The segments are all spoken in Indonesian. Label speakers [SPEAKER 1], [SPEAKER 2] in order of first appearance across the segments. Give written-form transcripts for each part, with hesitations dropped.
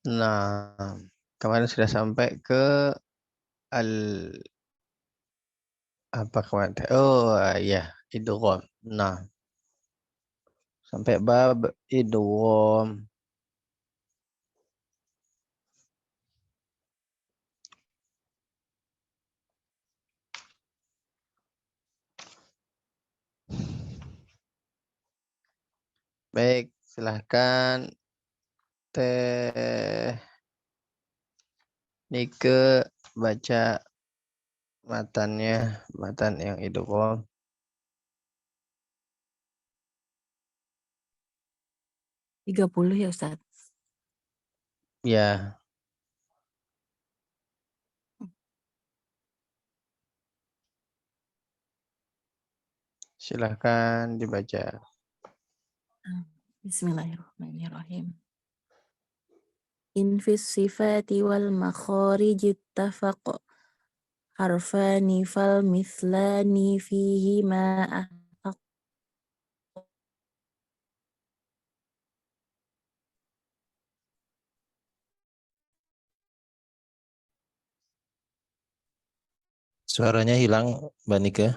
[SPEAKER 1] Nah, kemarin sudah sampai ke al apa kemarin? Oh iya, idgham. Nah, sampai bab idgham. Baik, silahkan Teh Nike baca matannya, matan yang idgham.
[SPEAKER 2] 30 ya Ustaz.
[SPEAKER 1] Ya, silahkan dibaca.
[SPEAKER 2] Bismillahirrahmanirrahim. In fis sifati wal makharij ittafaq harfani fal mithlani fihi ma ahaq.
[SPEAKER 3] Suaranya hilang, Mbak Nike.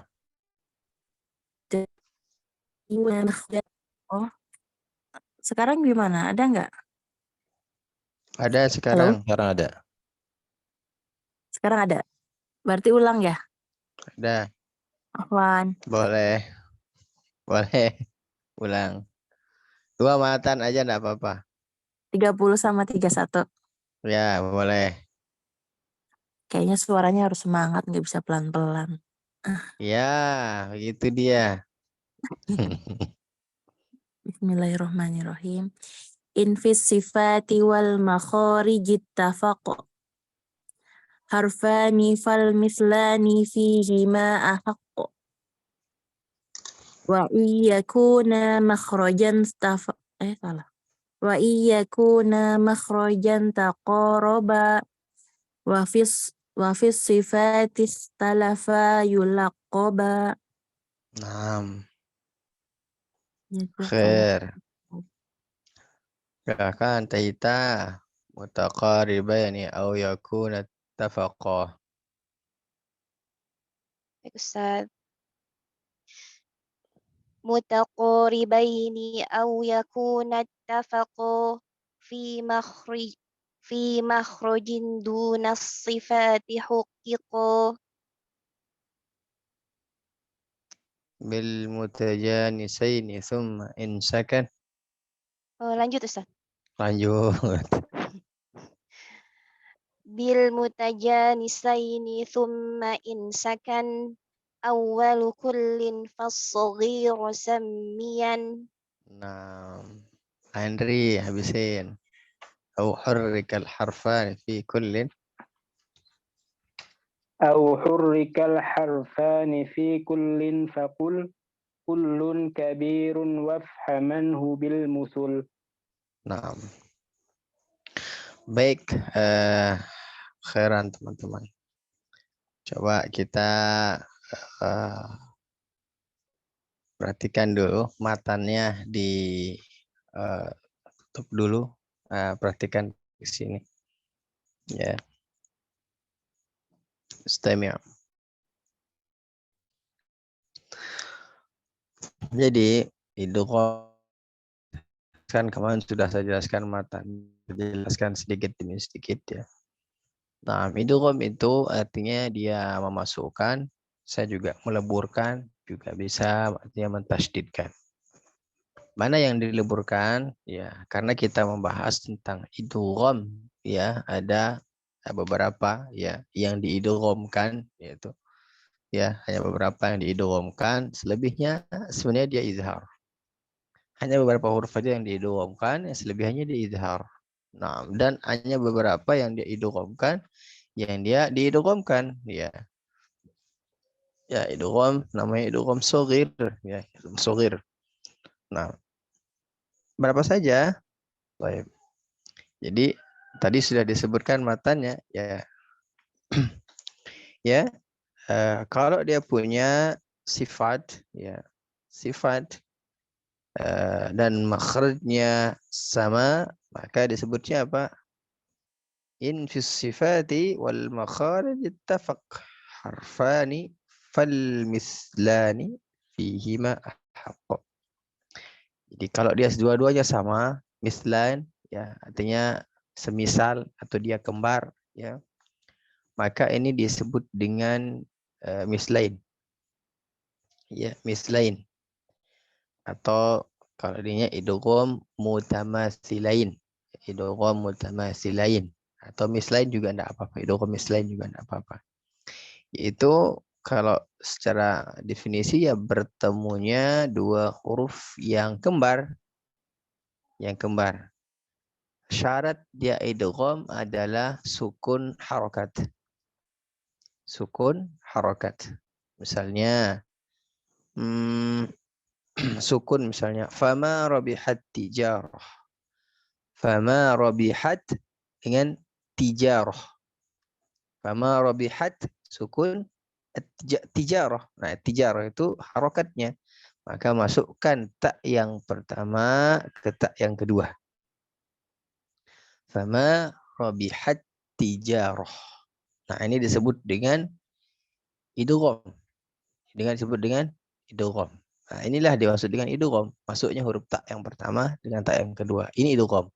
[SPEAKER 2] Oh, sekarang gimana? Ada nggak?
[SPEAKER 1] Ada
[SPEAKER 2] Halo?
[SPEAKER 1] sekarang.
[SPEAKER 3] Sekarang ada.
[SPEAKER 2] Sekarang ada. Berarti ulang ya?
[SPEAKER 1] Ada.
[SPEAKER 2] Afwan.
[SPEAKER 1] Boleh. Boleh. Ulang. 2 matan aja enggak apa-apa.
[SPEAKER 2] 30 sama 31.
[SPEAKER 1] Ya, boleh.
[SPEAKER 2] Kayaknya suaranya harus semangat, nggak bisa pelan-pelan.
[SPEAKER 1] Ya, begitu dia.
[SPEAKER 2] Bismillahirrahmanirrahim. In fis sifati wal makharij ittafaq harfani fal mithlani fihi ma ahaq. Wa iyakuna makhrajan salah. Wa iyakuna makhrajan taqaraba wa fis sifati istalafa yulaqaba.
[SPEAKER 1] Naam.
[SPEAKER 2] Jazakallah.
[SPEAKER 1] Khair. Silakan Taita. Mutaqaribaini au yakuna tafaqah.
[SPEAKER 4] Baik, Ustaz. Mutaqaribaini au yakuna ittafaqu fi makhrajin duna sifati huqiqu.
[SPEAKER 1] Bil mutajanisaini thumma in sakan.
[SPEAKER 4] Lanjut Ustaz.
[SPEAKER 1] Lanjut.
[SPEAKER 4] Bil mutajanisaini thumma in sakan awwalu kullin fas-saghiru sammiyan.
[SPEAKER 1] Naam. Andri habisin. Au hurrikal harfan fi kullin.
[SPEAKER 5] أو حرك الحرفان في كل فقل كل كبير وافهمنه بالمثل.
[SPEAKER 1] Naam. Baik, khairan teman-teman. Coba kita perhatikan dulu matannya di tutup dulu. Perhatikan di sini. Ya. Istimia. Jadi idgham kan kemarin sudah saya jelaskan matan, jelaskan sedikit demi sedikit ya. Nah, idgham itu artinya dia memasukkan, saya juga meleburkan, juga bisa artinya mentasydidkan. Mana yang dileburkan? Ya, karena kita membahas tentang idgham, ya, ada beberapa ya yang diidghamkan, yaitu ya hanya beberapa yang diidghamkan, selebihnya sebenarnya dia izhar. Hanya beberapa huruf saja yang diidghamkan, yang selebihnya dia izhar. Nah, dan hanya beberapa yang dia idghamkan, yang dia diidghamkan, ya. Ya, idgham namanya idgham shaghir, ya, idgham shaghir. Nah, berapa saja? Baik. Jadi tadi sudah disebutkan matanya, ya. Ya, kalau dia punya sifat, ya, sifat dan makhrajnya sama, maka disebutnya apa? in fi sifati wal makharij ittafaq harfani fal mislani fihima haqq. Jadi kalau dia dua-duanya sama, mislan ya artinya semisal atau dia kembar ya, maka ini disebut dengan mislain. Ya, mislain. Atau kalau dinya idgham mutamatsilain. Idgham mutamatsilain atau mislain juga enggak apa-apa. Idgham mislain juga enggak apa-apa. Yaitu kalau secara definisi ya bertemunya dua huruf yang kembar. Yang kembar. Syarat dia idgham adalah sukun harokat. Sukun harokat. Misalnya sukun misalnya fama rabihat tijarah. Fama rabihat dengan tijarah. Fama rabihat sukun tijarah. Nah, tijarah itu harokatnya. Maka masukkan tak yang pertama ke tak yang kedua. Fama rabihat tijarah. Nah, ini disebut dengan idgham. Disebut dengan idgham. Nah, inilah dimaksud dengan idgham. Masuknya huruf tak yang pertama dengan tak yang kedua. Ini idgham.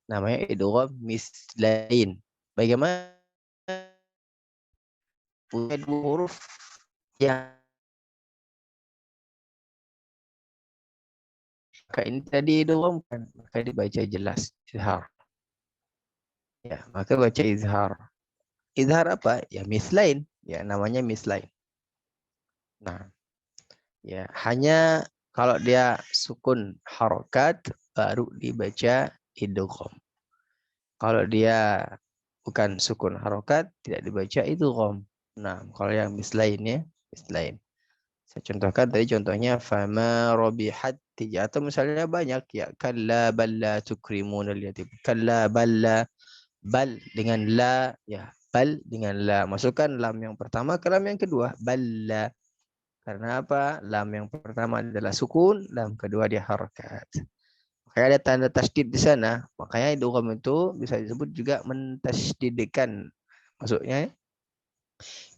[SPEAKER 1] Namanya idgham mislain. Bagaimana punya dua huruf yang maka ini tadi idghamkan, maka dibaca jelas izhar. Ya, maka baca izhar. Izhar apa? Ya mislain. Ya, namanya mislain. Nah, ya hanya kalau dia sukun harokat baru dibaca idgham. Kalau dia bukan sukun harokat tidak dibaca idgham. Nah, kalau yang mislain ya, mislain. Saya contohkan tadi contohnya fama rabihat tijarah atau misalnya banyak ya kalla balla tukrimunal yatim. Kalla balla bal dengan la ya bal dengan la. Masukkan lam yang pertama ke lam yang kedua balla. Karena apa? Lam yang pertama adalah sukun, lam kedua dia harakat. Makanya ada tanda tasydid di sana. Makanya idgham itu bisa disebut juga mentasydidkan. Maksudnya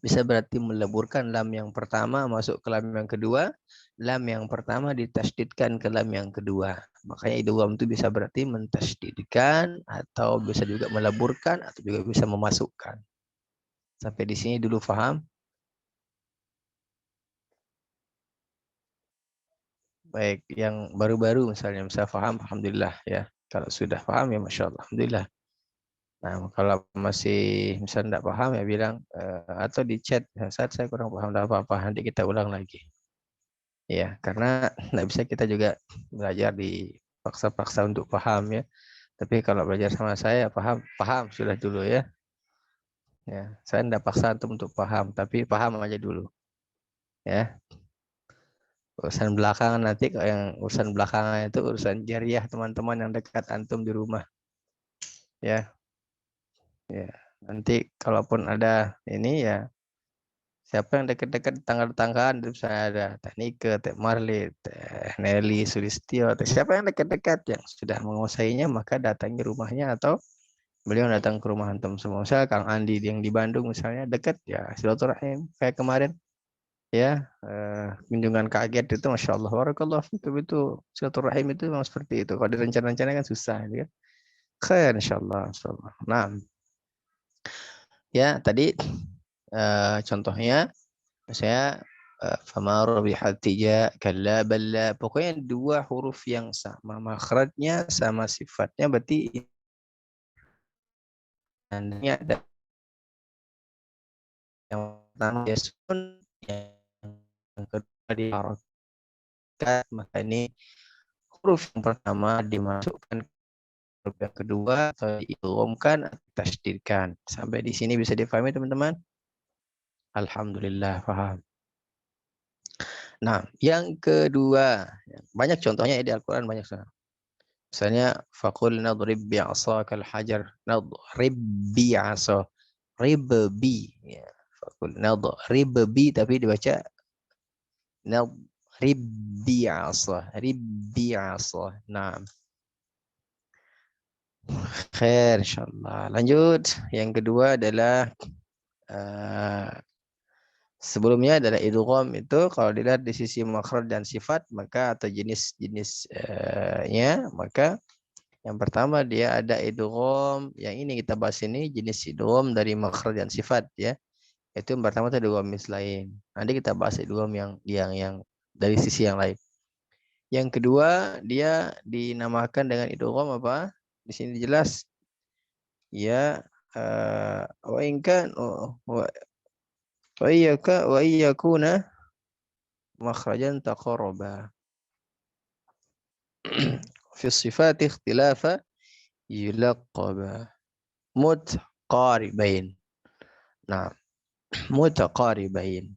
[SPEAKER 1] bisa berarti meleburkan lam yang pertama masuk ke lam yang kedua, lam yang pertama ditasydidkan ke lam yang kedua. Makanya idgham itu bisa berarti mentasydidkan atau bisa juga meleburkan atau juga bisa memasukkan. Sampai di sini dulu paham? Baik, yang baru-baru misalnya bisa paham, alhamdulillah ya. Kalau sudah paham ya masya Allah, alhamdulillah. Nah, kalau masih misalnya tidak paham ya bilang atau di chat, saat saya kurang paham tidak apa-apa, nanti kita ulang lagi. Ya, karena tidak bisa kita juga belajar dipaksa-paksa untuk paham ya. Tapi kalau belajar sama saya paham sudah dulu ya. Ya, saya tidak paksa antum untuk paham, tapi paham aja dulu. Ya. Urusan belakangan nanti kalau yang urusan belakangan itu urusan jariah teman-teman yang dekat antum di rumah. Ya. Ya, nanti kalaupun ada ini ya siapa yang dekat-dekat tetangga-tetanggaan itu misalnya ada Teh Nike, Teh Marli, Teh Nelly, Sulistyo, siapa yang dekat-dekat yang sudah menguasainya maka datangi rumahnya atau beliau datang ke rumah antum semua. Misalnya Kang Andi yang di Bandung misalnya dekat ya silaturahim kayak kemarin ya kunjungan kaget itu masya Allah barakallah itu silaturahim itu memang seperti itu. Kalau direncana-rencana kan susah gitu kan. Khair insyaallah. Nah, ya tadi contohnya saya fama rabihat tija kalla balla pokoknya dua huruf yang sama makhrajnya sama sifatnya berarti tandanya ada yang pertama yasun yang kedua di harokat maka ini huruf yang pertama dimasukkan huruf yang kedua atau diidghamkan atau tasydidkan. Sampai di sini bisa difahami teman-teman? Alhamdulillah paham. Nah, yang kedua, banyak contohnya di Al-Qur'an banyak soal. Misalnya faqul nadrib bi'asakal hajar, nadrib bi'asa, ribbi ya. Faqul nadrib bi tapi dibaca nadrib bi'asa, ribbi 'asa. Nah, Khair insyaallah. Lanjut. Yang kedua adalah sebelumnya adalah idgham itu kalau dilihat di sisi makhraj dan sifat maka atau jenis-jenisnya maka yang pertama dia ada idgham yang ini kita bahas ini jenis idgham dari makhraj dan sifat ya. Itu yang pertama itu idgham mislain. Nanti kita bahas idgham yang dari sisi yang lain. Yang kedua dia dinamakan dengan idgham apa? Di sini jelas ya wa in kan wa iyyakuna makhrajan taqarraba fi sifati ikhtilafa yulaqaba mutaqaribain. Nah, mutaqaribain.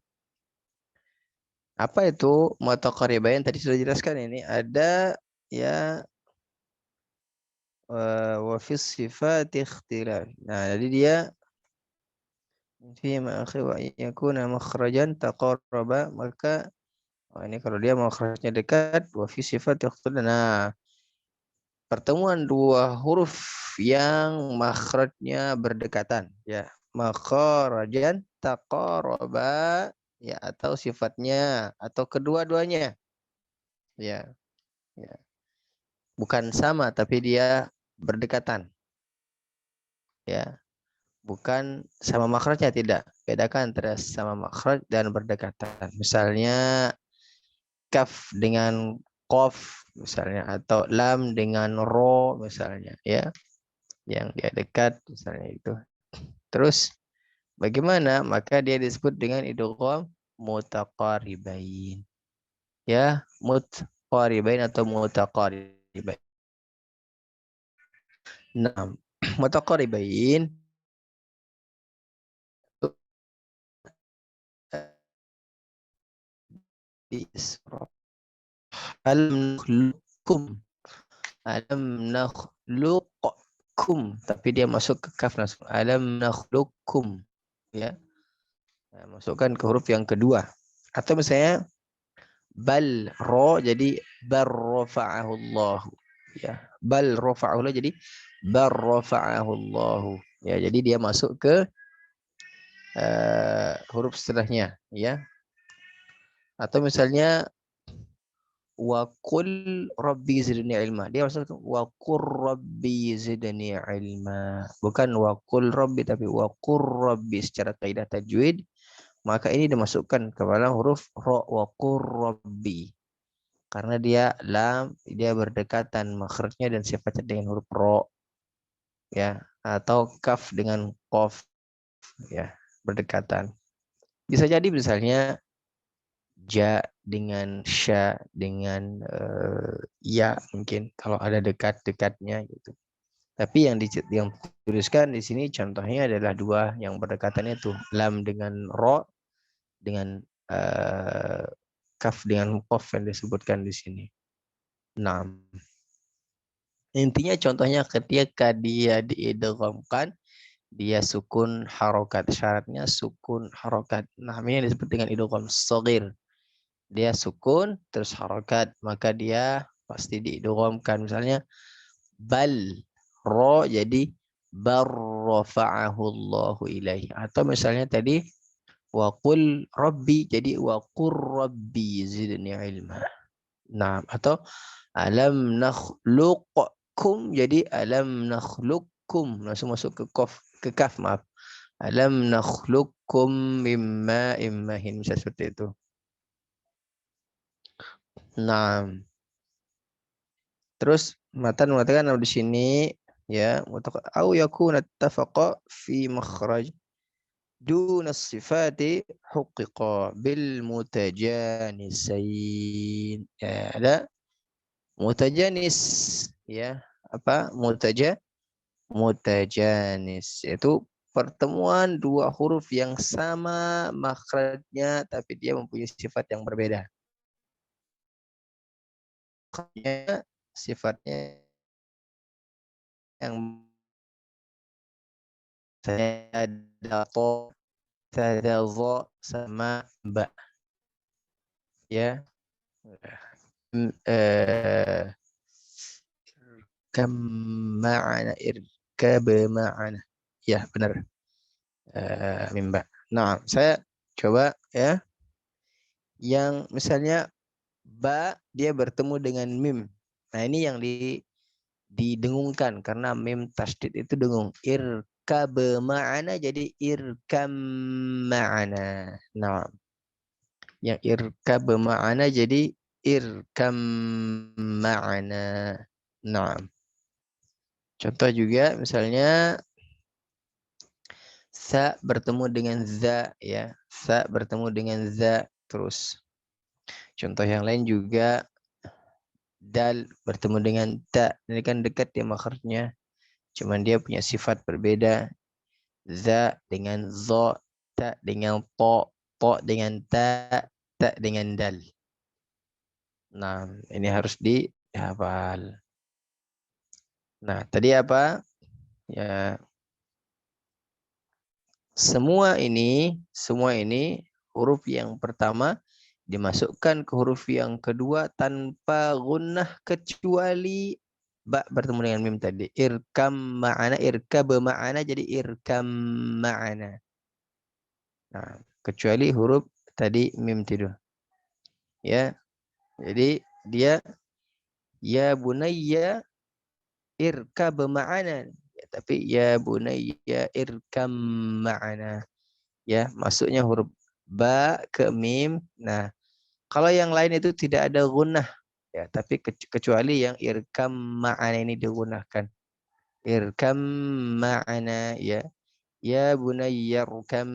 [SPEAKER 1] Apa itu mutaqaribain? Tadi sudah jelaskan ini ada ya wa fi sifati ikhtilaf. Nah, jadi dia fi ma akhi wa yakuna makhrajan taqarraba maka ini kalau dia makhrajnya dekat wa fi sifati ikhtilaf. Nah, pertemuan dua huruf yang makhrajnya berdekatan ya makhrajan taqarraba ya atau sifatnya atau kedua-duanya ya bukan sama tapi dia berdekatan ya bukan sama makhrajnya tidak bedakan antara sama makhraj dan berdekatan misalnya kaf dengan qaf misalnya atau lam dengan ro misalnya ya yang dia dekat misalnya itu. Terus bagaimana? Maka dia disebut dengan idgham mutaqaribain. Ya, mutaqaribain atau mutaqaribain. Nah, mutaqaribain di Isra. Alam nakhluqukum. Alam nakhluqukum. Tapi dia masuk ke kaf langsung. Alam nakhluqukum. Ya. Nah, masukkan ke huruf yang kedua. Atau misalnya bal ro jadi bar rafa'ahu Allah. Ya, bal rafa'ahu Allah jadi bar rafa'ahu Allah. Ya, jadi dia masuk ke huruf setelahnya, ya. Atau misalnya wa qul rabbi zidni ilma. Dia masuk wa qur rabbi zidni ilma. Bukan wa qul rabbi tapi wa qur rabbi secara kaidah tajwid. Maka ini dimasukkan ke dalam huruf ro wa qur rabbi. Karena dia lam dia berdekatan makhrajnya dan sifatnya dengan huruf ro ya atau kaf dengan qaf ya berdekatan. Bisa jadi misalnya ja dengan sya dengan ya mungkin kalau ada dekat-dekatnya gitu. Tapi yang dituliskan di sini contohnya adalah dua yang berdekatan itu lam dengan ro dengan kaf dengan qaf yang disebutkan di sini. Nah, intinya contohnya ketika dia diidghamkan dia sukun harokat. Syaratnya sukun harokat. Nah, ini disebut dengan idgham shaghir. Dia sukun terus harokat, maka dia pasti diidghamkan. Misalnya bal ro jadi bar rafa'ahu Allahu ilaihi. Atau misalnya tadi wa qul rabbi jadi wa qur rabbi zidni ilma. Nah, atau alam nakhluqkum jadi alam nakhluqkum langsung masuk ke kaf maaf. Alam nakhluqkum mimma immahin bisa seperti itu. Nah, terus matan mengatakan di sini ya au yakuna ittafaqa fi makhraj dun as-sifati huqiqa bil mutajanisain. Ya, ada mutajanis ya apa mutajanis itu pertemuan dua huruf yang sama makhrajnya tapi dia mempunyai sifat yang berbeda. Sifatnya yang saya ada to ada zo sama ba ya irkam ma'ana, irkab ma'ana. Ya, benar. Mimba. Nah, saya coba ya. Yang misalnya ba dia bertemu dengan mim. Nah, ini yang didengungkan karena mim tasydid itu dengung. Irkab ma'ana jadi irkam ma'ana. Nah, yang irkab ma'ana jadi irkam ma'ana. Nah, contoh juga misalnya sa bertemu dengan za ya. Sa bertemu dengan za terus. Contoh yang lain juga dal bertemu dengan ta. Ini kan dekat ya makhrajnya. Cuman dia punya sifat berbeda. Za dengan zo, ta dengan to dengan ta, ta dengan dal. Nah, ini harus dihafal. Nah, tadi apa? Ya, semua ini huruf yang pertama dimasukkan ke huruf yang kedua tanpa gunnah kecuali ba bertemu dengan mim tadi. Irkam ma'ana, irkab ma'ana jadi irkam ma'ana. Nah, kecuali huruf tadi mim tidu. Ya. Jadi dia ya bunayya irkab ma'ana. Ya, tapi ya bunayya irkam ma'ana. Ya, masuknya huruf ba ke mim. Nah, kalau yang lain itu tidak ada gunnah. Ya, tapi kecuali yang irkam ma'ana ini digunakan. Irkam ma'ana ya. Ya bunayya irkam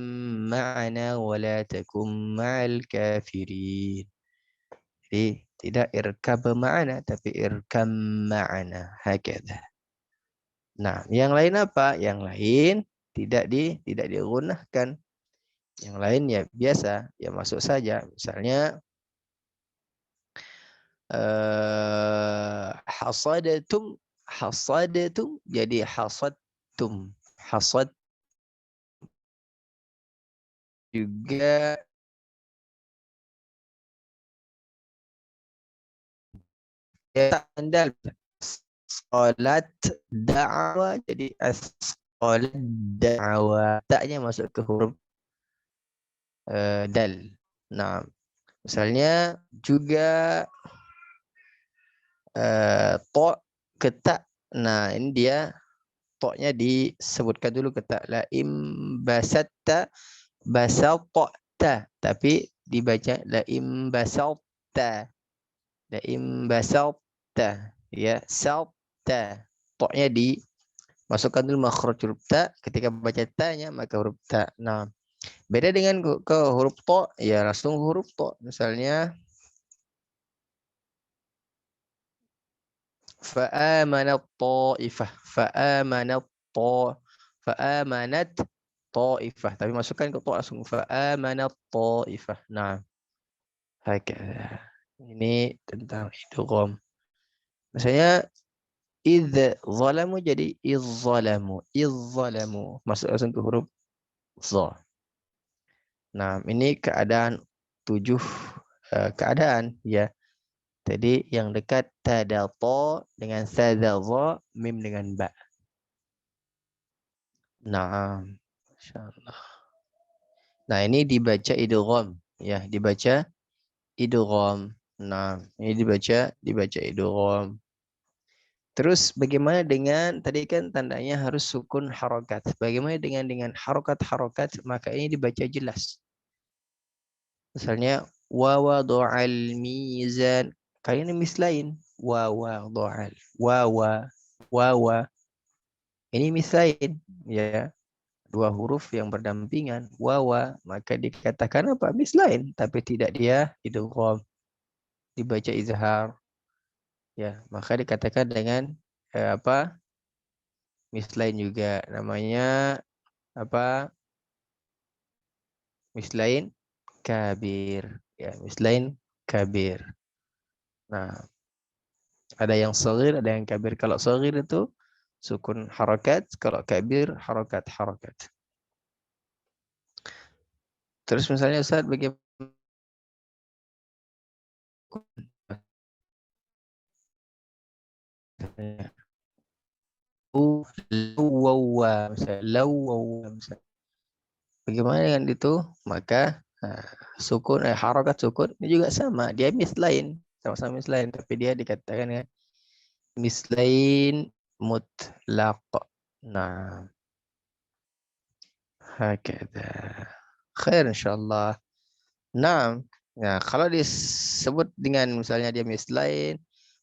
[SPEAKER 1] ma'ana wa la takum ma'al kafirin. Jadi tidak irkab ma'ana tapi irkam ma'ana. Hakadha. Nah, yang lain apa? Yang lain tidak digunakan. Yang lain ya biasa, ya masuk saja. Misalnya hasadatum jadi hasadtum. Hasad juga ya andal. Salat da'wa jadi as-salat da'wa. Tak-nya masuk ke huruf dal. Nah, misalnya juga to ke ta. Nah, ini dia to-nya disebutkan dulu ke ta. La im basatta basatta, tapi dibaca la im basatta. La im basatta ya, salta. To-nya dimasukkan dulu makhraj huruf ta, ketika baca ta-nya maka huruf ta. Nah, beda dengan ke huruf to, ya langsung huruf to. Misalnya fa'amanat ta'ifah, fa'amanat ta'ifah, tapi masukkan ke to langsung fa'amanat ta'ifah. Nah, hakadha. Ini tentang idgham. Misalnya idz zalamu jadi izzalamu, izzalamu masuk langsung ke huruf za. Nah, ini keadaan 7 keadaan ya. Tadi yang dekat tada to dengan sada za, mim dengan ba. Nah, insyaallah. Nah, ini dibaca idgham ya, dibaca idgham. Nah, ini dibaca idgham. Terus bagaimana dengan tadi kan tandanya harus sukun harokat. Bagaimana dengan harokat-harokat, maka ini dibaca jelas. Misalnya wa wada'al mizan. Kali ini mislain. Wa wada'al. Wa. Ini mislain ya. Dua huruf yang berdampingan. Wa. Maka dikatakan apa? Mislain. Tapi tidak dia idgham. Dibaca izhar. Ya, maka dikatakan dengan apa? Mislain juga namanya apa? Mislain kabir. Ya, mislain kabir. Nah, ada yang shaghir, ada yang kabir. Kalau shaghir itu sukun harakat, kalau kabir harakat. Terus misalnya Ustaz bagaimana Lawwawa, misalnya lawwawa, misalnya. Bagaimana dengan itu? Maka harokat sukun ini juga sama, dia mislain, sama-sama mislain, tapi dia dikatakan ya mislain mutlaq. Nah, hakada. Khair insyaallah. Nah, kalau disebut dengan misalnya dia mislain,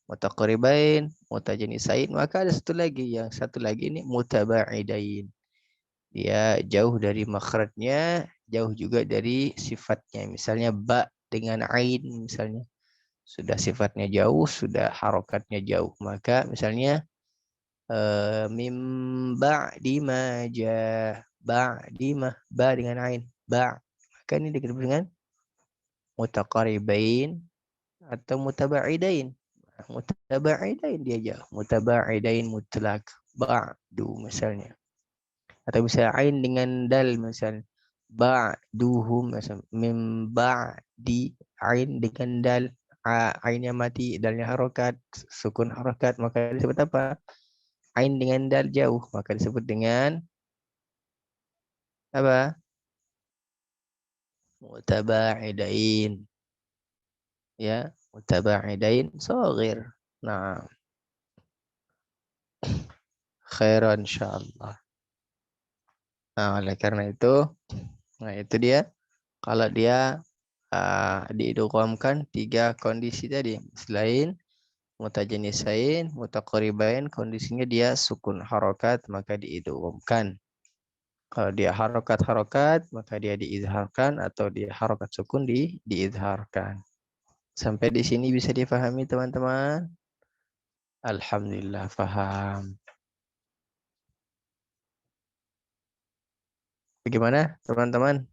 [SPEAKER 1] mutaqaribain, mutajanisain, maka ada satu lagi ini mutabaidain. Dia jauh dari makhrajnya, jauh juga dari sifatnya. Misalnya ba dengan ain misalnya. Sudah sifatnya jauh, sudah harokatnya jauh. Maka misalnya mim ba'di ma ba'di ma, ba dengan ain, ba. Maka ini disebut dengan mutaqaribain atau mutabaidain. Mutabaidain dia jauh, mutabaidain mutlak, ba'du misalnya. Atau bisa ain dengan dal misalnya ba'duhum, misalnya mim ba'di, ain dengan dal, ainnya mati, dalnya harokat, sukun harokat, maka disebut apa? Ain dengan dal jauh, maka disebut dengan apa? Mutabaidain. Ya, mutabaidain shaghir. Nah, khairan insyaallah. Nah, oleh karena itu, itu dia. Kalau dia diidghamkan 3 kondisi tadi. Selain mutajanisain, mutaqaribain, kondisinya dia sukun harokat, maka diidghamkan. Kalau dia harokat-harokat, maka dia diizharkan, atau dia harokat sukun diizharkan. Sampai di sini bisa dipahami teman-teman? Alhamdulillah paham. Bagaimana teman-teman?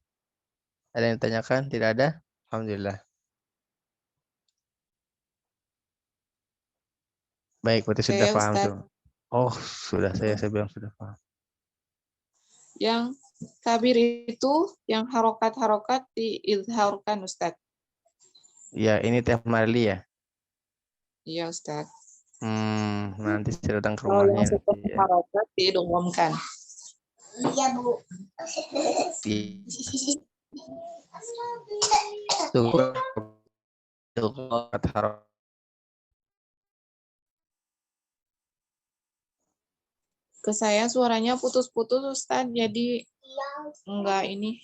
[SPEAKER 1] Ada yang tanyakan? Tidak ada? Alhamdulillah. Baik, berarti sudah
[SPEAKER 6] Saya
[SPEAKER 1] paham
[SPEAKER 6] Ustaz.
[SPEAKER 1] tuh. Oh, sudah saya bilang sudah paham.
[SPEAKER 6] Yang kabir itu yang harokat-harokat diizharkan Ustaz.
[SPEAKER 1] Ya, ini Teh Marli ya.
[SPEAKER 6] Iya Ustaz.
[SPEAKER 1] Nanti saya datang ke
[SPEAKER 6] Kalau yang
[SPEAKER 1] rumahnya
[SPEAKER 6] sukun
[SPEAKER 1] nanti ya.
[SPEAKER 6] harokat diidghamkan. Iya Bu. Ke saya suaranya putus-putus Ustaz, jadi enggak ini.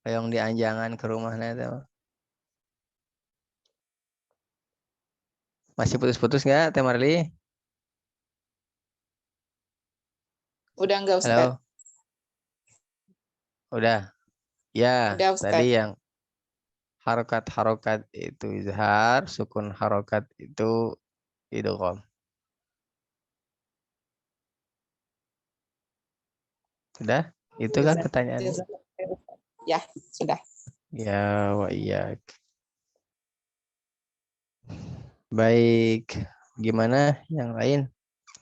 [SPEAKER 1] Yang dianjangan ke rumahnya itu. Masih putus-putus nggak, Teh Marli?
[SPEAKER 6] Udah enggak Ustaz?
[SPEAKER 1] Halo? Udah? Ya,
[SPEAKER 6] Udah Ustaz.
[SPEAKER 1] tadi yang harokat-harokat itu izhar, sukun harokat itu idgham. Sudah? Itu kan pertanyaannya.
[SPEAKER 6] Ya, sudah.
[SPEAKER 1] Ya, wa iyak. Baik. Gimana yang lain?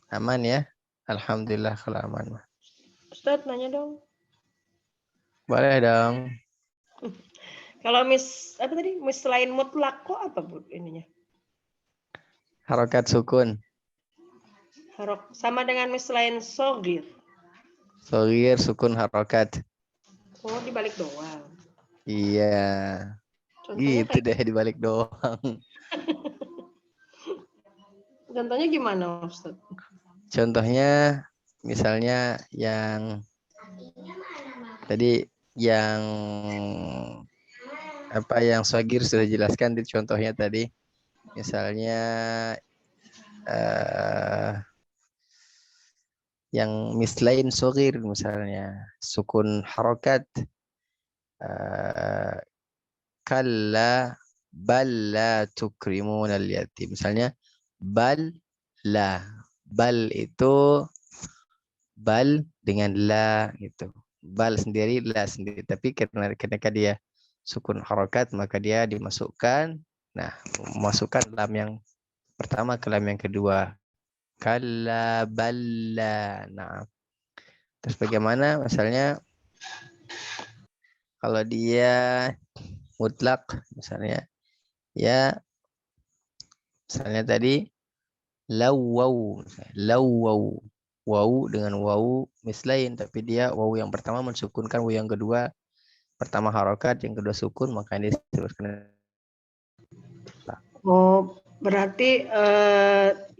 [SPEAKER 1] Aman ya? Alhamdulillah kalau aman.
[SPEAKER 7] Ustaz nanya dong.
[SPEAKER 1] Boleh dong.
[SPEAKER 7] Kalau selain mutlak kok apa Bu ininya?
[SPEAKER 1] Harokat sukun.
[SPEAKER 7] Sama dengan selain sogir.
[SPEAKER 1] Sogir sukun harokat.
[SPEAKER 7] Oh, dibalik doang.
[SPEAKER 1] Iya.
[SPEAKER 7] Contohnya
[SPEAKER 1] Gitu deh, dibalik doang.
[SPEAKER 7] Contohnya gimana Ustaz?
[SPEAKER 1] Contohnya misalnya yang tadi yang sogir sudah jelaskan di contohnya tadi. Misalnya yang mislain sogir misalnya sukun harokat kalla bal la tukrimun al yatim, misalnya bal itu bal dengan la gitu, bal sendiri, la sendiri, tapi karena dia sukun harokat maka dia dimasukkan, masukkan lam yang pertama ke lam yang kedua, kalla balla. Terus bagaimana misalnya kalau dia mutlak misalnya, ya misalnya tadi Lawau. Lawau. Wau dengan wau mislain, tapi dia wau yang pertama mensukunkan wau yang kedua. Pertama harokat, yang kedua sukun, maka ini disebutkan.
[SPEAKER 7] Oh, berarti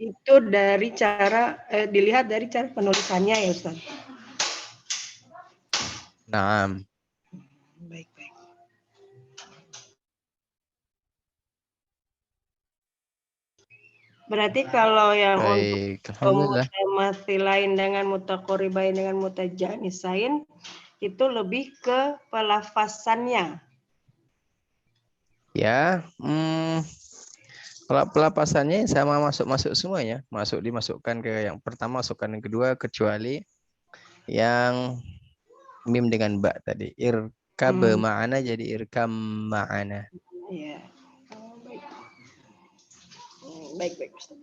[SPEAKER 7] itu dari cara dilihat dari cara penulisannya ya Ustaz.
[SPEAKER 1] Naam.
[SPEAKER 7] Baik, baik. Berarti kalau yang
[SPEAKER 1] Baik,
[SPEAKER 7] untuk
[SPEAKER 1] alhamdulillah.
[SPEAKER 7] mutamatsilain dengan mutaqoribain dengan mutajanisain itu lebih ke pelafasannya.
[SPEAKER 1] Ya, kalau pelapasannya sama masuk semuanya, dimasukkan ke yang pertama, masukkan yang kedua, kecuali yang mim dengan ba tadi. Irkab ma'ana jadi irkam ma'ana.
[SPEAKER 7] Iya. Baik. Baik, Ustaz.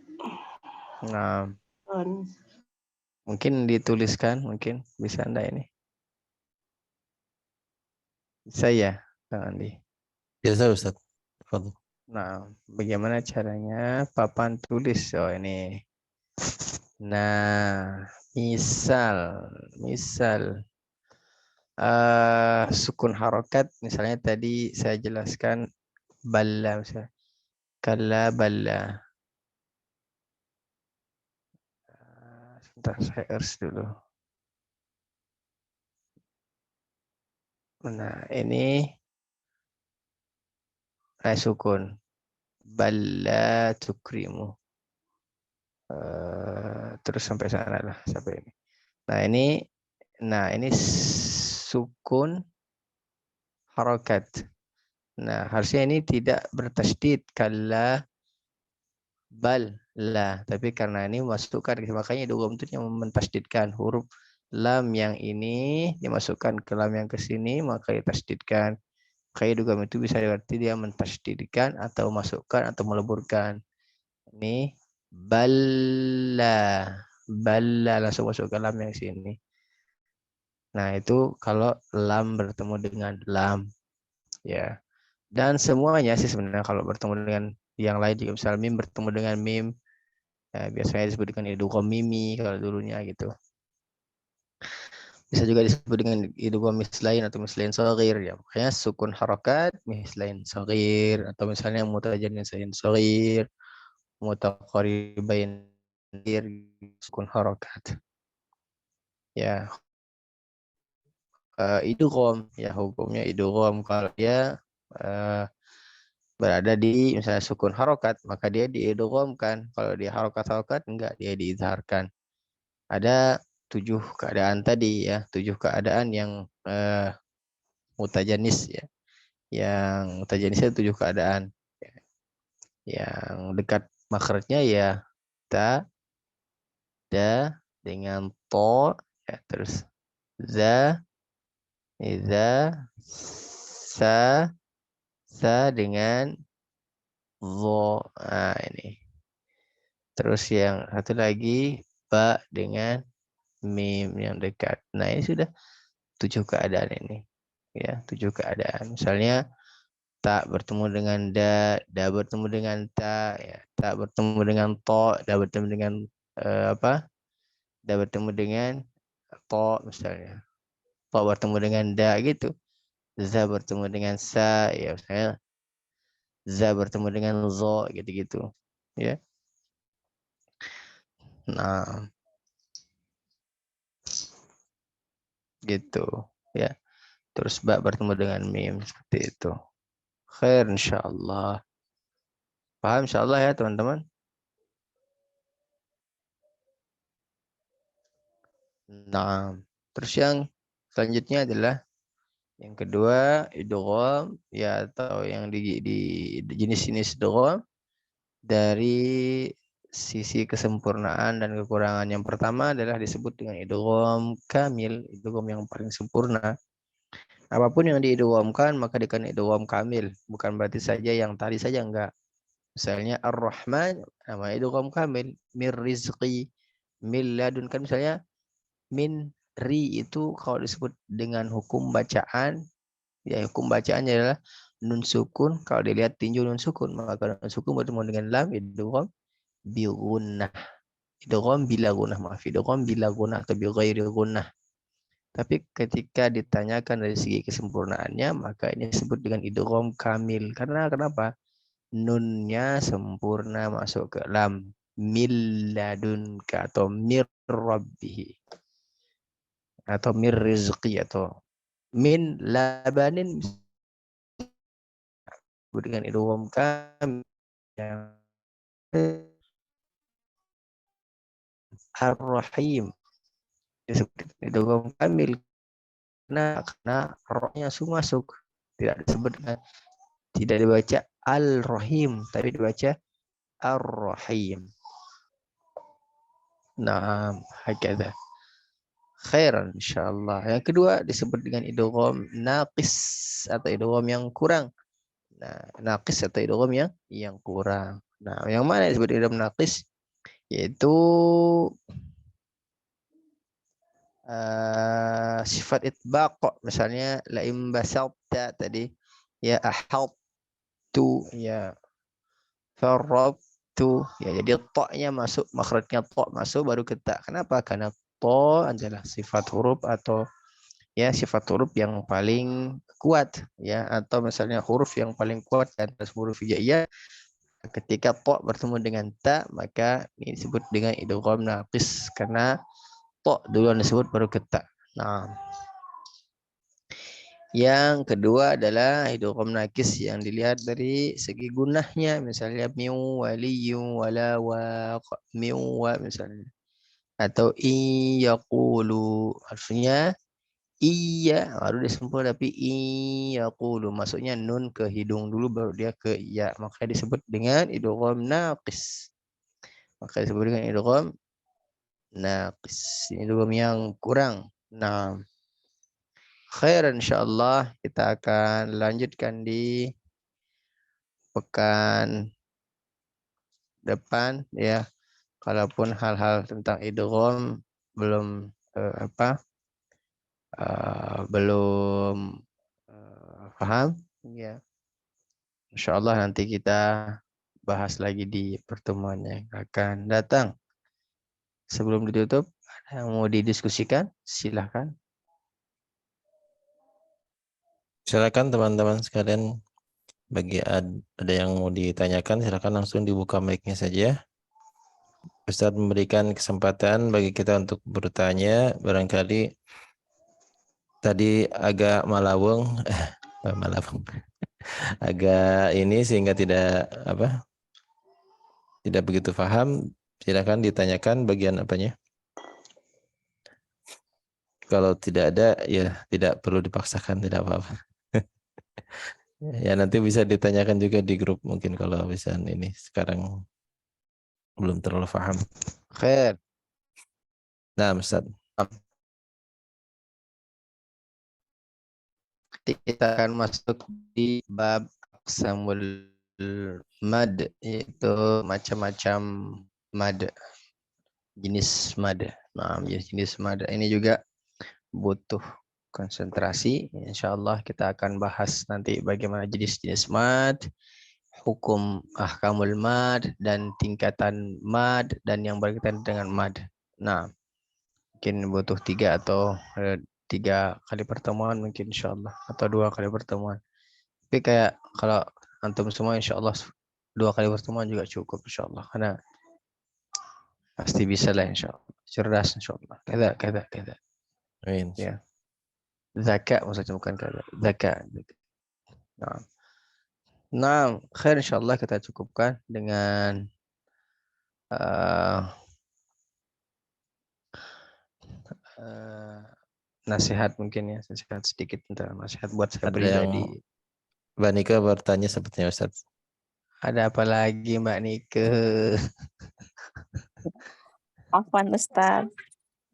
[SPEAKER 1] Nah, mungkin dituliskan, mungkin bisa Anda ini. Bisa ya, Kang Andi?
[SPEAKER 3] Biasa Ustaz. Fadhil.
[SPEAKER 1] Nah, bagaimana caranya papan tulis? Oh, ini. Nah, misal sukun harokat, misalnya tadi saya jelaskan balla, misalnya kalla balla. Sebentar, saya ers dulu. Nah, ini sukun balla tukrimu. Terus sampai sana lah, sampai ini. Nah, ini sukun harokat. Nah, harusnya ini tidak bertasydid kalla bal la, tapi karena ini masukkan, makanya idgham itu yang mentasydidkan huruf lam yang ini dimasukkan ke lam yang ke sini, maka ditasydidkan. Maka idgham itu bisa diarti dia mentasydidkan atau masukkan atau meleburkan. Ini balla langsung masuk ke lam yang sini. Nah, itu kalau lam bertemu dengan lam, ya. Dan semuanya sih sebenarnya kalau bertemu dengan yang lain juga, misal mim bertemu dengan mim, ya, biasanya disebut dengan idgham mimi kalau dulunya gitu. Bisa juga disebut dengan idgham mislain atau mislain shaghir, ya. Makanya sukun harakat mislain shaghir, atau misalnya mutajanisain shaghir, mutaqaribain sukun harakat. Ya. Idgham, ya hukumnya idgham kalau dia berada di misalnya sukun harokat, maka dia diidghamkan. Kalau dia harokat enggak, dia diizharkan. Ada 7 keadaan tadi ya, 7 keadaan yang mutajanis ya. Yang mutajanisnya 7 keadaan. Yang dekat makhrajnya ya ta, da dengan to, ya, terus za, iza, sa dengan zo. Nah, ini. Terus yang satu lagi ba dengan mim yang dekat. Nah, ini sudah 7 keadaan ini. Ya, 7 keadaan. Misalnya tak bertemu dengan da bertemu dengan ta, ya. Tak bertemu dengan to, da bertemu dengan apa? Da bertemu dengan to misalnya. To bertemu dengan da gitu. Za bertemu dengan sa, ya misalnya za bertemu dengan zo gitu-gitu. Ya. Nah, gitu ya. Terus ba bertemu dengan mim seperti itu. Khair insyaallah. Paham insyaallah ya teman-teman? Nah, terus yang selanjutnya adalah yang kedua idgham, ya, atau yang di jenis-jenis idgham dari sisi kesempurnaan dan kekurangan. Yang pertama adalah disebut dengan idgham kamil, idgham yang paling sempurna. Apapun yang diidghamkan maka dikatakan idgham kamil, bukan berarti saja yang tadi saja, enggak. Misalnya Ar-Rahman, nama idgham kamil, mir rizqi, mil ladun, kan misalnya min ri itu kalau disebut dengan hukum bacaan, ya hukum bacaannya adalah nun sukun. Kalau dilihat tinju nun sukun, maka nun sukun bertemu dengan lam idgham bi gunnah. Idgham bila gunnah, maaf, idgham bila gunnah atau bi ghairi gunnah. Tapi ketika ditanyakan dari segi kesempurnaannya, maka ini disebut dengan idgham kamil. Karena kenapa? Nunnya sempurna masuk ke lam. Milladunka atau mir rabbihi. Atau mir rizqi atau min labanin dengan idgham kamil. Ar-Rahim disebut idgham kamil karena rohnya langsung masuk, tidak disebut, tidak dibaca Al-Rahim tapi dibaca Ar-Rahim. Nah, hakadha. Khairan insyaallah. Yang kedua disebut dengan idgham naqis atau idgham yang kurang. Nah, naqis atau idgham yang kurang. Nah, yang mana disebut idgham naqis? Yaitu sifat itbaq, misalnya laim basabta tadi ya ahadtu ya farabtu ya, jadi ta-nya masuk, makhrajnya ta masuk baru ke ta. Kenapa? Karena ta adalah sifat huruf atau ya sifat huruf yang paling kuat ya, atau misalnya huruf yang paling kuat di atas huruf hijaiyah. Ketika ta bertemu dengan ta, maka ini disebut dengan idgham naqis karena ta duluan disebut baru ke ta. Nah, yang kedua adalah idgham naqis yang dilihat dari segi gunnahnya, misalnya min waliyun wala wa min wa misalnya, atau yaqulu, artinya iya baru dia sempurna, tapi yaqulu masuknya nun ke hidung dulu baru dia ke ya, maka disebut dengan idgham naqis. Maka disebut dengan idgham naqis, idgham yang kurang. Nah, khairan insyaallah kita akan lanjutkan di pekan depan ya. Kalaupun hal-hal tentang idgham belum belum paham ya, insyaallah nanti kita bahas lagi di pertemuan yang akan datang. Sebelum ditutup, ada yang mau didiskusikan? Silahkan.
[SPEAKER 3] Silakan teman-teman sekalian, bagi ada yang mau ditanyakan silakan langsung dibuka mic-nya saja. Ustadz memberikan kesempatan bagi kita untuk bertanya, barangkali tadi agak malaweng, agak ini sehingga tidak begitu paham. Silakan ditanyakan bagian apanya. Kalau tidak ada ya tidak perlu dipaksakan, tidak apa-apa. Ya nanti bisa ditanyakan juga di grup mungkin kalau bisa ini sekarang belum terlalu paham.
[SPEAKER 1] Khair.
[SPEAKER 3] Nah, Ustaz.
[SPEAKER 1] Kita akan masuk di bab aqsamul mad, yaitu macam-macam mad, jenis mad. Nah, jenis mad ini juga butuh konsentrasi. Insyaallah kita akan bahas nanti bagaimana jenis-jenis mad, hukum ahkamul mad, dan tingkatan mad, dan yang berkaitan dengan mad. Nah, mungkin butuh 3 kali pertemuan mungkin insyaallah, atau 2 kali pertemuan. Tapi kayak kalau antum semua insyaallah 2 kali pertemuan juga cukup insyaallah, karena pasti bisa lah insyaallah. Cerdas insyaallah. Kada.
[SPEAKER 3] Amin.
[SPEAKER 1] Ya. Zakat maksudnya, bukan kada. Zakat. Nah, khair insyaallah kita cukupkan dengan nasihat mungkin ya, nasihat sedikit tentang nasihat buat saya pribadi.
[SPEAKER 3] Mbak Nika bertanya sepertinya Ustaz.
[SPEAKER 1] Ada apa lagi Mbak Nika?
[SPEAKER 2] Afwan Ustaz.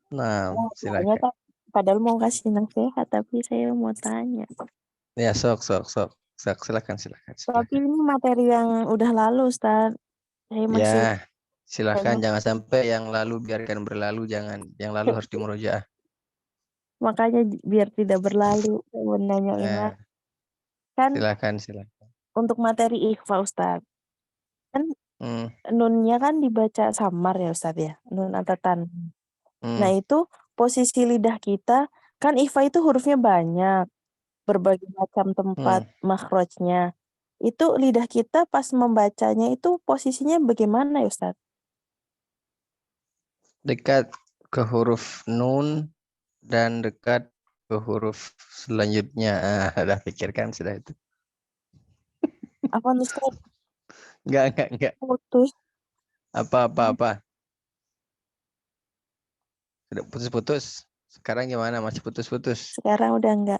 [SPEAKER 1] Nah, silakan.
[SPEAKER 2] Padahal mau kasih nasihat tapi saya mau tanya.
[SPEAKER 1] Ya, sok. Silakan.
[SPEAKER 2] Tapi ini materi yang udah lalu Ustaz. Saya masih
[SPEAKER 1] Ya, silakan, jangan sampai yang lalu biarkan berlalu, jangan. Yang lalu harus dimurojaah.
[SPEAKER 2] makanya biar tidak berlalu saya mau nanyain kan
[SPEAKER 1] Silakan.
[SPEAKER 2] untuk materi ikhfa Ustaz. Kan Nunnya kan dibaca samar ya Ustadz ya, nun atau tanwin. Nah
[SPEAKER 1] Hmm.
[SPEAKER 2] itu posisi lidah kita, kan ikhfa itu hurufnya banyak, berbagai macam tempat makhrajnya. Itu lidah kita pas membacanya itu posisinya bagaimana ya Ustadz?
[SPEAKER 1] Dekat ke huruf nun dan dekat ke huruf selanjutnya. Udah pikirkan sudah itu.
[SPEAKER 2] Apa Ustadz?
[SPEAKER 1] Enggak.
[SPEAKER 2] Putus.
[SPEAKER 1] Apa. Sudah putus-putus. Sekarang gimana? Masih putus-putus.
[SPEAKER 2] Sekarang udah enggak.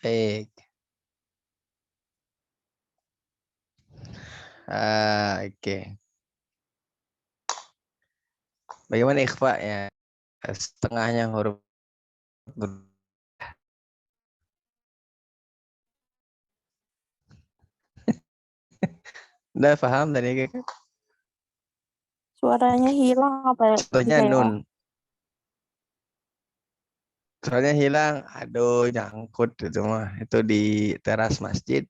[SPEAKER 1] Baik. Oke. Bagaimana ikhfa ya? Setengahnya huruf udah paham tadi?
[SPEAKER 2] Suaranya hilang apa
[SPEAKER 1] Contohnya
[SPEAKER 2] ya?
[SPEAKER 1] nun. Soalnya hilang, aduh nyangkut itu mah. Itu di teras masjid.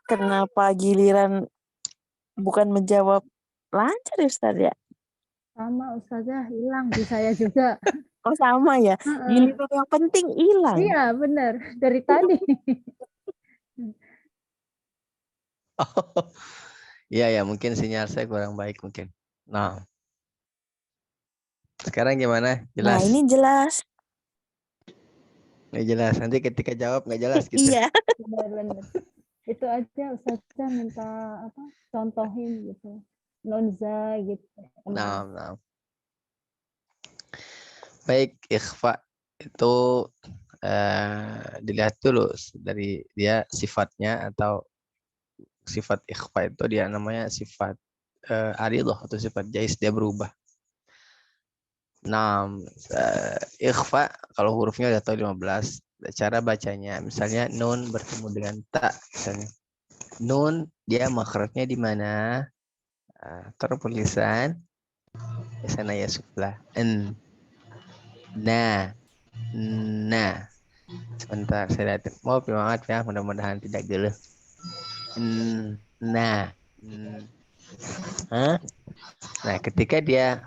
[SPEAKER 2] Kenapa giliran bukan menjawab lancar ya Ustadz ya?
[SPEAKER 8] Sama Ustazah, hilang di saya juga.
[SPEAKER 2] Oh sama ya? Giliran yang penting hilang.
[SPEAKER 8] Iya benar, dari tadi.
[SPEAKER 1] Oh, iya ya, mungkin sinyal saya kurang baik mungkin. Nah, sekarang gimana?
[SPEAKER 2] Nah
[SPEAKER 1] Jelas?
[SPEAKER 2] ini jelas.
[SPEAKER 1] Nggak jelas. Nanti ketika jawab nggak jelas gitu.
[SPEAKER 2] Iya.
[SPEAKER 8] Benar. Itu aja Ustazah minta apa? Contohin gitu. Nonza gitu.
[SPEAKER 1] Nah. Baik, ikhfa itu dilihat dulu dari dia sifatnya atau sifat ikhfa itu dia namanya sifat aridoh atau sifat jais, dia berubah. Nah, ikhfa kalau hurufnya udah tahu 15, cara bacanya misalnya nun bertemu dengan ta misalnya. Nun dia makhrajnya di mana? Taraful lisan di sana ya sufla. Nah. Sebentar saya lihat. Maaf ya, mudah-mudahan tidak geluh. Nah, ketika dia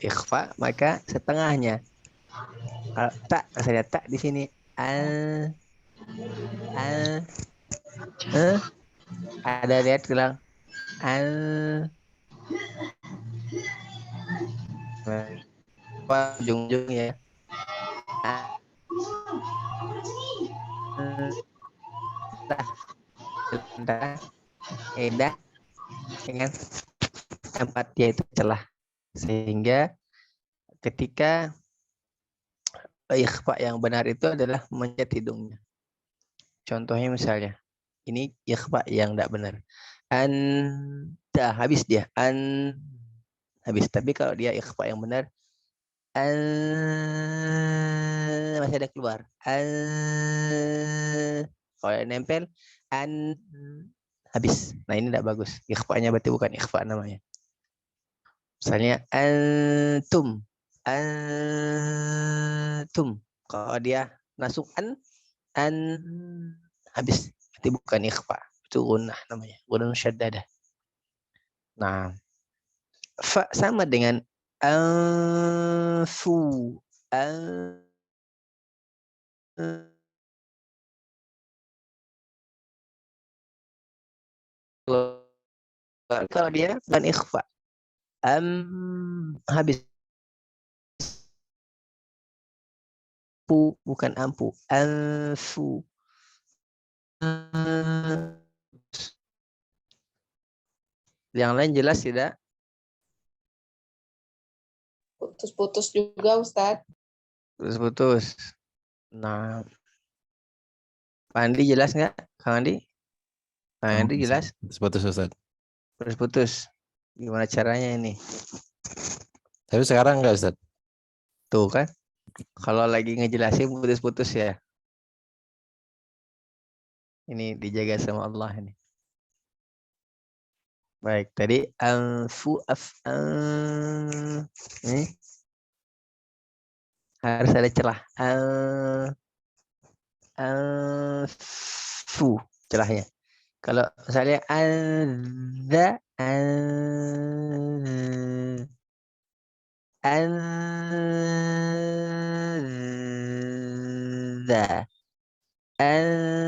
[SPEAKER 1] ikhfa maka setengahnya. Kalau tak, saya lihat tak di sini. Ada lihat bilang ujung-ujung ya. Edah dengan tempat dia itu celah, sehingga ketika ikhfa yang benar itu adalah mencet hidungnya. Contohnya misalnya ini ikhfa yang tidak benar, anta, habis dia habis. Tapi kalau dia ikhfa yang benar, masih ada keluar. Kalau nempel habis. Nah ini tidak bagus. Ikhfa-nya berarti bukan ikhfa namanya. Misalnya antum. Kalau dia masuk habis. Berarti bukan ikhfa. Itu gunnah namanya. Gunnah syaddadah. Nah, fa sama dengan anfu. Kalau dia bukan ikhfa, habis. Bukan ampu, anfu. Yang lain jelas tidak?
[SPEAKER 6] Putus-putus juga Ustadz.
[SPEAKER 1] Putus-putus. Nah, Pak Andi jelas nggak? Kang Andi? Kang Andi jelas?
[SPEAKER 3] Putus Ustaz.
[SPEAKER 1] Putus-putus. Gimana caranya ini?
[SPEAKER 3] Tapi sekarang enggak Ustaz.
[SPEAKER 1] Tuh kan? Kalau lagi ngejelasin putus-putus ya. Ini dijaga sama Allah ini. Baik, tadi anfu ini harus ada celah. Anfu celahnya. Kalau misalnya anza anza anza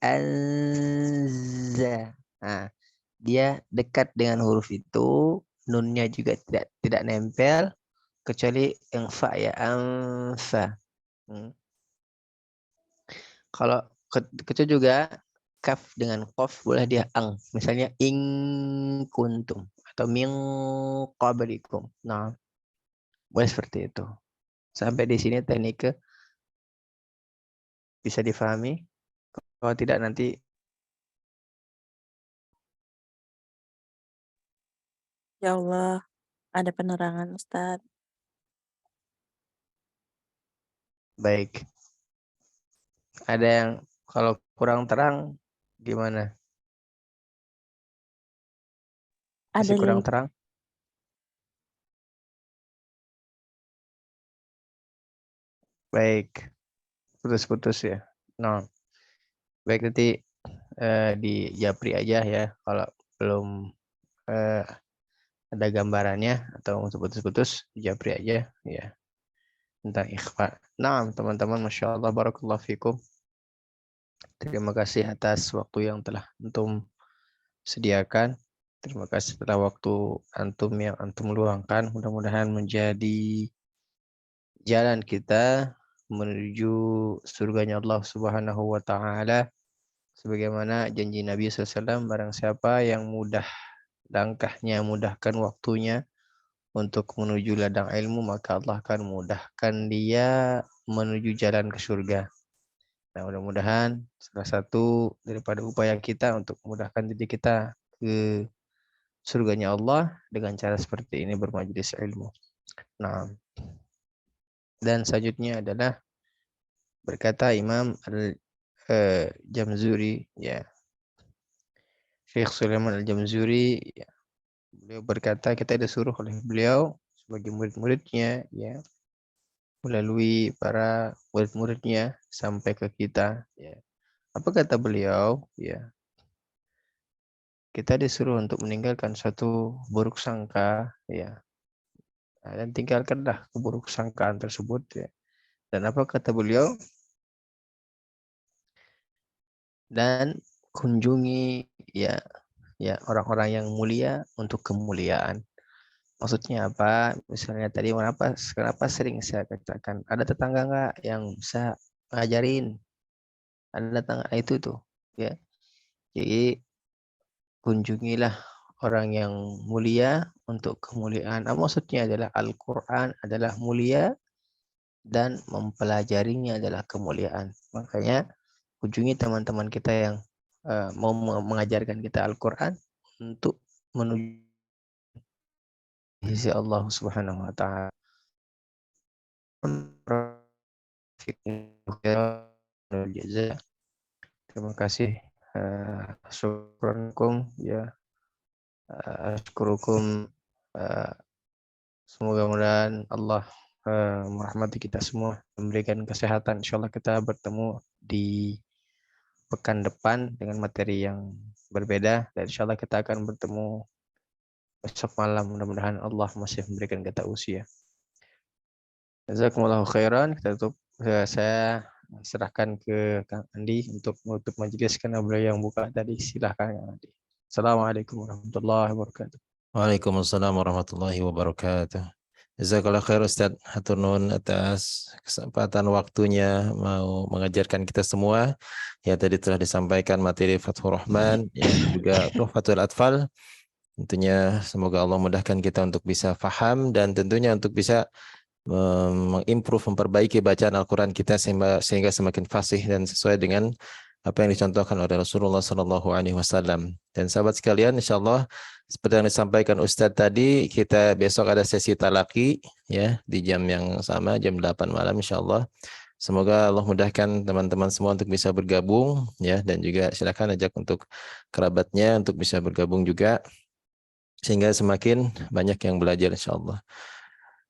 [SPEAKER 1] anza. Nah, dia dekat dengan huruf itu, nunnya juga tidak nempel kecuali yang fa ya, anfa. Kalau kecil juga kaf dengan qaf boleh dia ang. Misalnya in kuntum atau min qablikum. Nah, boleh seperti itu. Sampai di sini teknik bisa difahami. Kalau tidak nanti
[SPEAKER 2] Ya Allah, ada penerangan Ustaz.
[SPEAKER 1] baik. Ada yang kalau kurang terang gimana?
[SPEAKER 2] Ada
[SPEAKER 1] Masih kurang
[SPEAKER 2] link.
[SPEAKER 1] terang? Baik. Putus-putus ya. No. Baik, nanti di Japri aja ya kalau belum ada gambarannya atau putus-putus di Japri aja ya tentang ikhfa. Nah, teman-teman, Masya Allah, barakallahu fikum. Terima kasih atas waktu yang telah antum sediakan. Terima kasih atas waktu antum yang antum luangkan. Mudah-mudahan menjadi jalan kita menuju surganya Allah Subhanahu wa Ta'ala. Sebagaimana janji Nabi SAW, barang siapa yang mudah langkahnya, mudahkan waktunya untuk menuju ladang ilmu, maka Allah akan mudahkan dia menuju jalan ke surga. Nah, mudah-mudahan salah satu daripada upaya kita untuk memudahkan diri kita ke surganya Allah dengan cara seperti ini, bermajelis ilmu. Nah, dan selanjutnya adalah berkata Imam Al-Jamzuri, ya, Syekh Sulaiman Al-Jamzuri, ya, beliau berkata kita disuruh oleh beliau sebagai murid-muridnya, ya, melalui para murid-muridnya sampai ke kita, ya. Apa kata beliau? Ya, kita disuruh untuk meninggalkan satu buruk sangka, ya, dan tinggalkanlah keburuk sangkaan tersebut, ya. Dan apa kata beliau? Dan kunjungi ya orang-orang yang mulia untuk kemuliaan. Maksudnya apa? Misalnya tadi kenapa sering saya katakan ada tetangga nggak yang bisa ngajarin? Ada tetangga itu tuh, ya. Jadi kunjungilah orang yang mulia untuk kemuliaan. Maksudnya adalah Al-Quran adalah mulia dan mempelajarinya adalah kemuliaan. Makanya kunjungi teman-teman kita yang mau mengajarkan kita Al-Quran untuk menuju sisi Allah Subhanahu wa Ta'ala. Terima kasih. Syukurkum, ya. Syukurukum. Semoga-moga Allah merahmati kita semua, memberikan kesehatan. Insyaallah kita bertemu di pekan depan dengan materi yang berbeda, dan insyaallah kita akan bertemu besok malam. Mudah-mudahan Allah masih memberikan kita usia. Jazakumullahu khairan. Kita tutup. Saya serahkan ke Kang Andi untuk menutup majelis karena beliau yang buka tadi. Silahkan Kang Andi. Assalamualaikum warahmatullahi wabarakatuh.
[SPEAKER 3] Waalaikumsalam warahmatullahi wabarakatuh. Jazakallah khair Ustaz, hatur nuhun atas kesempatan waktunya mau mengajarkan kita semua. Ya, tadi telah disampaikan materi Fathur Rahman, ya, juga Tuhfatul Atfal. Tentunya semoga Allah mudahkan kita untuk bisa faham dan tentunya untuk bisa mengimprove, memperbaiki bacaan Al-Quran kita sehingga semakin fasih dan sesuai dengan apa yang dicontohkan oleh Rasulullah SAW. Dan sahabat sekalian, insyaallah seperti yang disampaikan Ustadz tadi, kita besok ada sesi talaki, ya, di jam yang sama, jam 8 malam insyaallah. Semoga Allah mudahkan teman-teman semua untuk bisa bergabung, ya, dan juga silakan ajak untuk kerabatnya untuk bisa bergabung juga, sehingga semakin banyak yang belajar insyaallah.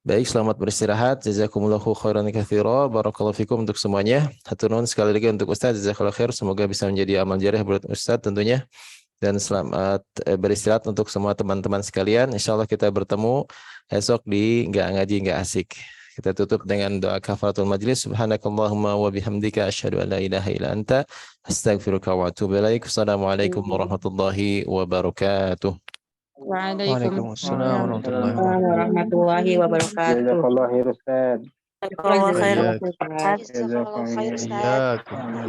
[SPEAKER 3] Baik, selamat beristirahat. Jazakumullahu khairan katsira. Barakallahu fikum untuk semuanya. Hatur nuhun sekali lagi untuk Ustaz. Jazakallahu khair. Semoga bisa menjadi amal jariah buat Ustaz tentunya. Dan selamat beristirahat untuk semua teman-teman sekalian. Insya Allah kita bertemu esok di Nggak Ngaji Nggak Asik. Kita tutup dengan doa kafaratul majlis. Subhanakallahumma wa bihamdika asyhadu an la ilaha illa anta astaghfiruka wa atubu ilaik. Assalamualaikum warahmatullahi wabarakatuh.
[SPEAKER 1] Waalaikumsalam
[SPEAKER 9] warahmatullahi wabarakatuh.
[SPEAKER 5] Jazakallah khair Ustaz.
[SPEAKER 2] Jazakallah khair.
[SPEAKER 1] Iya.
[SPEAKER 4] Jazakallahu khair Ustaz.
[SPEAKER 1] Iya.